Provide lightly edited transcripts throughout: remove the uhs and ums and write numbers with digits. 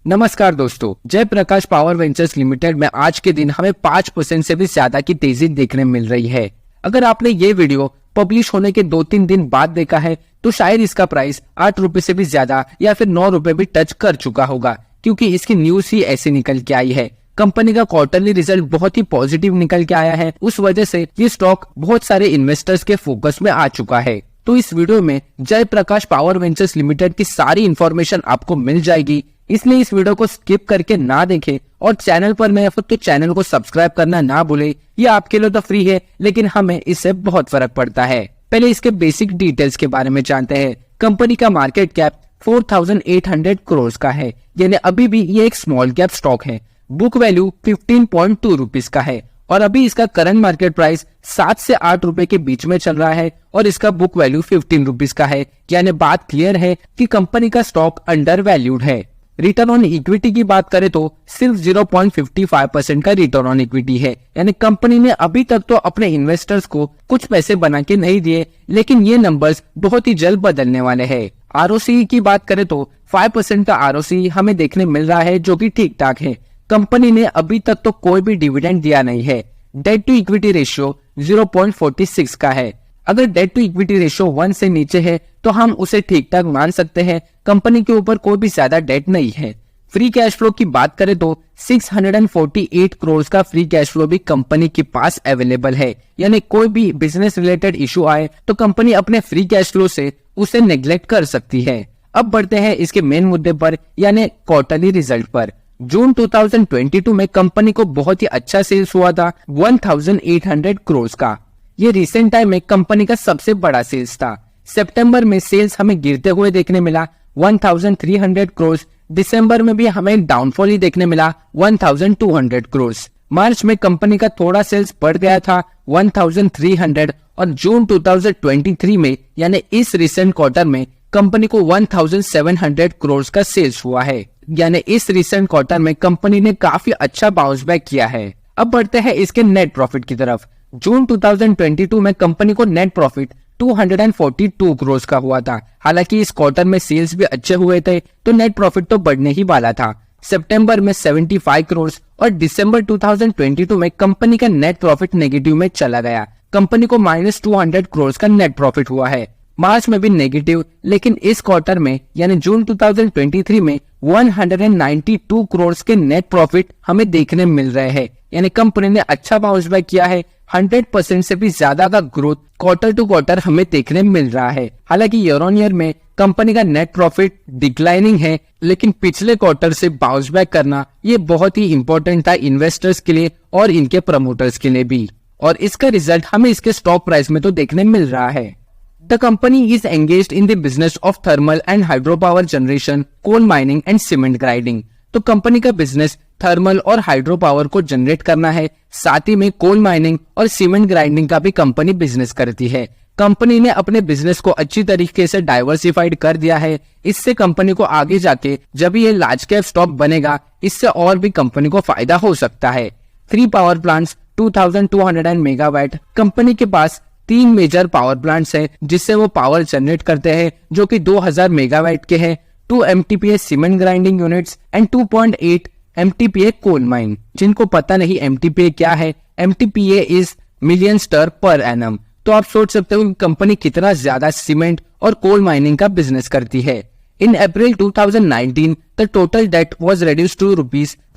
नमस्कार दोस्तों, Jayaprakash power ventures limited में आज के दिन हमें 5% से भी ज्यादा की तेजी देखने मिल रही है। अगर आपने ये वीडियो पब्लिश होने के 2-3 दिन बाद देखा है तो शायद इसका प्राइस 8 रुपए से भी ज्यादा या फिर 9 रुपए भी टच कर चुका होगा, क्योंकि इसकी न्यूज ही ऐसी निकल के आई है। कंपनी का क्वार्टरली रिजल्ट बहुत ही पॉजिटिव निकल के आया है, उस वजह से ये स्टॉक बहुत सारे इन्वेस्टर्स के फोकस में आ चुका है। तो इस वीडियो में जयप्रकाश पावर वेंचर्स लिमिटेड की सारी इन्फॉर्मेशन आपको मिल जाएगी, इसलिए इस वीडियो को स्किप करके ना देखें और चैनल पर नए हो तो चैनल को सब्सक्राइब करना ना भूलें। ये आपके लिए तो फ्री है, लेकिन हमें इससे बहुत फर्क पड़ता है। पहले इसके बेसिक डिटेल्स के बारे में जानते हैं। कंपनी का मार्केट कैप 4800 करोड़ का है, यानी अभी भी ये एक स्मॉल कैप स्टॉक है। बुक वैल्यू 15.2 रुपीज का है और अभी इसका करंट मार्केट प्राइस 7 से 8 रुपए के बीच में चल रहा है और इसका बुक वैल्यू 15 रुपीज का है। यानी बात क्लियर है कि कंपनी का स्टॉक अंडर वैल्यूड है। रिटर्न ऑन इक्विटी की बात करें तो सिर्फ 0.55% का रिटर्न ऑन इक्विटी है, यानी कंपनी ने अभी तक तो अपने इन्वेस्टर्स को कुछ पैसे बना के नहीं दिए, लेकिन ये नंबर्स बहुत ही जल्द बदलने वाले हैं। आरओसी की बात करें तो 5% का आरओसी हमें देखने मिल रहा है, जो कि ठीक ठाक है। कंपनी ने अभी तक तो कोई भी डिविडेंड दिया नहीं है। डेट टू इक्विटी रेशियो 0.46 का है। अगर डेट टू इक्विटी रेशियो 1 से नीचे है तो हम उसे ठीक ठाक मान सकते हैं। कंपनी के ऊपर कोई भी ज्यादा डेट नहीं है। फ्री कैश फ्लो की बात करें तो 648 करोड़ का फ्री कैश फ्लो भी कंपनी के पास अवेलेबल है, यानी कोई भी बिजनेस रिलेटेड इशू आए तो कंपनी अपने फ्री कैश फ्लो से उसे नेग्लेक्ट कर सकती है। अब बढ़ते हैं इसके मेन मुद्दे पर, यानी क्वार्टरली रिजल्ट पर। जून 2022 में कंपनी को बहुत ही अच्छा सेल्स हुआ था 1800 करोड़ का। ये रिसेंट टाइम में कंपनी का सबसे बड़ा सेल्स था। सितंबर में सेल्स हमें गिरते हुए देखने मिला 1300 करोड़। दिसंबर में भी हमें डाउनफॉल ही देखने मिला 1200 करोड़। मार्च में कंपनी का थोड़ा सेल्स बढ़ गया था 1300 और जून 2023 में यानी इस रिसेंट क्वार्टर में कंपनी को 1700 करोड़ का सेल्स हुआ है। यानी इस रिसेंट क्वार्टर में कंपनी ने काफी अच्छा बाउंस बैक किया है। अब बढ़ते हैं इसके नेट प्रॉफिट की तरफ। जून 2022 में कंपनी को नेट प्रॉफिट 242 करोड़ का हुआ था। हालांकि इस क्वार्टर में सेल्स भी अच्छे हुए थे तो नेट प्रॉफिट तो बढ़ने ही वाला था। सितंबर में 75 करोड़ और दिसंबर 2022 में कंपनी का नेट प्रॉफिट नेगेटिव में चला गया। कंपनी को -200 करोड़ का नेट प्रॉफिट हुआ है। मार्च में भी नेगेटिव, लेकिन इस क्वार्टर में यानी जून 2023 में 192 करोड़ के नेट प्रॉफिट हमें देखने मिल रहे हैं। यानी कंपनी ने अच्छा बाउंस बैक किया है। 100% से भी ज्यादा का ग्रोथ क्वार्टर टू क्वार्टर हमें देखने मिल रहा है। हालांकि ईयर ऑन ईयर में कंपनी का नेट प्रॉफिट डिक्लाइनिंग है, लेकिन पिछले क्वार्टर से बाउंस बैक करना ये बहुत ही इंपॉर्टेंट था इन्वेस्टर्स के लिए और इनके प्रमोटर्स के लिए भी, और इसका रिजल्ट हमें इसके स्टॉक प्राइस में तो देखने मिल रहा है। The company is engaged in the business of thermal and hydropower generation, coal mining and cement grinding। तो कंपनी का बिजनेस थर्मल और हाइड्रो पावर को जनरेट करना है, साथ ही में कोल माइनिंग और सीमेंट ग्राइंडिंग का भी कंपनी बिजनेस करती है। कंपनी ने अपने बिजनेस को अच्छी तरीके से डाइवर्सिफाइड कर दिया है। इससे कंपनी को आगे जाके जब ये लार्ज कैप स्टॉक बनेगा, इससे और भी कंपनी को फायदा हो सकता है। 3 पावर प्लांट्स 2200 मेगावाट। कंपनी के पास 3 मेजर पावर प्लांट्स हैं जिससे वो पावर जनरेट करते हैं, जो कि 2000 मेगावाट के हैं। 2 MTPA cement grinding units and 2.8 MTPA coal mine. जिनको पता नहीं MTPA क्या है, MTPA is million ton per annum. तो आप सोच सकते हो कि कंपनी कितना ज्यादा सीमेंट और कोल माइनिंग का बिजनेस करती है। इन अप्रैल 2019 the total date was reduced to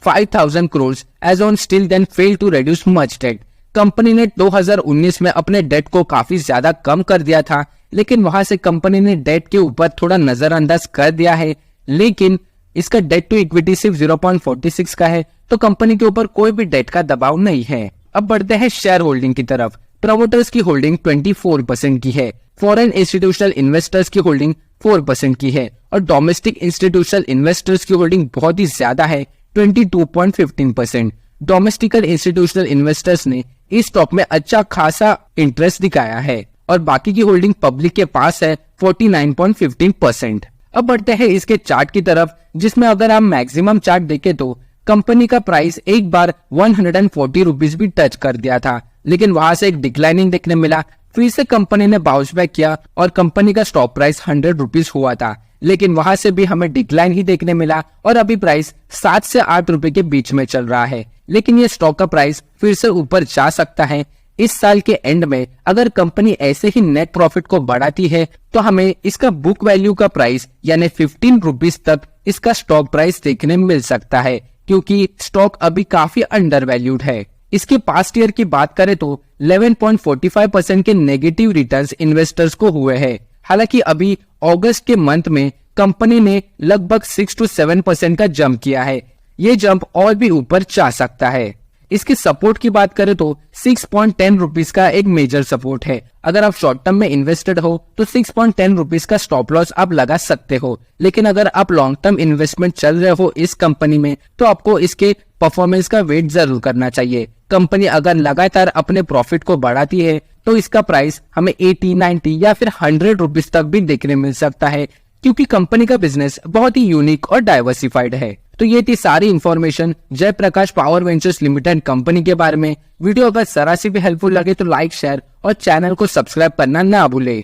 ₹5,000 crore as on still then failed to reduce much debt। Company ने 2019 में अपने डेट को काफी ज्यादा कम कर दिया था, लेकिन वहां से कंपनी ने डेट के ऊपर थोड़ा नजरअंदाज कर दिया है। लेकिन इसका डेट टू इक्विटी सिर्फ 0.46 का है, तो कंपनी के ऊपर कोई भी डेट का दबाव नहीं है। अब बढ़ते हैं शेयर होल्डिंग की तरफ। प्रमोटर्स की होल्डिंग 24% की है। फॉरेन इंस्टीट्यूशनल इन्वेस्टर्स की होल्डिंग 4% की है और डोमेस्टिक इंस्टीट्यूशनल इन्वेस्टर्स की होल्डिंग बहुत ही ज्यादा है, 22.15%। डोमेस्टिकल इंस्टीट्यूशनल इन्वेस्टर्स ने इस स्टॉक में अच्छा खासा इंटरेस्ट दिखाया है और बाकी की होल्डिंग पब्लिक के पास है 49.15%। अब बढ़ते हैं इसके चार्ट की तरफ, जिसमें अगर आप मैक्सिमम चार्ट देखें तो कंपनी का प्राइस एक बार 140 रुपीज भी टच कर दिया था, लेकिन वहां से एक डिक्लाइनिंग देखने मिला। फिर से कंपनी ने बाउंस बैक किया और कंपनी का स्टॉक प्राइस 100 रुपीज हुआ था। लेकिन वहां से भी हमें डिक्लाइन ही देखने मिला और अभी प्राइस 7 से 8 रुपए के बीच में चल रहा है। लेकिन ये स्टॉक का प्राइस फिर से ऊपर जा सकता है। इस साल के एंड में अगर कंपनी ऐसे ही नेट प्रॉफिट को बढ़ाती है तो हमें इसका बुक वैल्यू का प्राइस यानी 15 रुपीज तक इसका स्टॉक प्राइस देखने मिल सकता है, क्योंकि स्टॉक अभी काफी अंडर वैल्यूड है। इसके पास्ट ईयर की बात करें तो 11.45% के नेगेटिव रिटर्न्स इन्वेस्टर्स को हुए हैं। हालांकि अभी अगस्त के मंथ में कंपनी ने लगभग 6 to 7% का जंप किया है। ये जंप और भी ऊपर जा सकता है। इसके सपोर्ट की बात करें तो 6.10 रुपीज का एक मेजर सपोर्ट है। अगर आप शॉर्ट टर्म में इन्वेस्टेड हो तो 6.10 रुपीज का स्टॉप लॉस आप लगा सकते हो। लेकिन अगर आप लॉन्ग टर्म इन्वेस्टमेंट चल रहे हो इस कंपनी में तो आपको इसके परफॉर्मेंस का वेट जरूर करना चाहिए। कंपनी अगर लगातार अपने प्रॉफिट को बढ़ाती है तो इसका प्राइस हमें 80, 90 या फिर 100 रुपीज तक भी देखने मिल सकता है, क्योंकि कंपनी का बिजनेस बहुत ही यूनिक और डाइवर्सिफाइड है। तो ये थी सारी information Jaiprakash power ventures limited company के बारे में। वीडियो अगर जरा सी भी हेल्पफुल लगे तो लाइक, शेयर और चैनल को सब्सक्राइब करना ना भूले।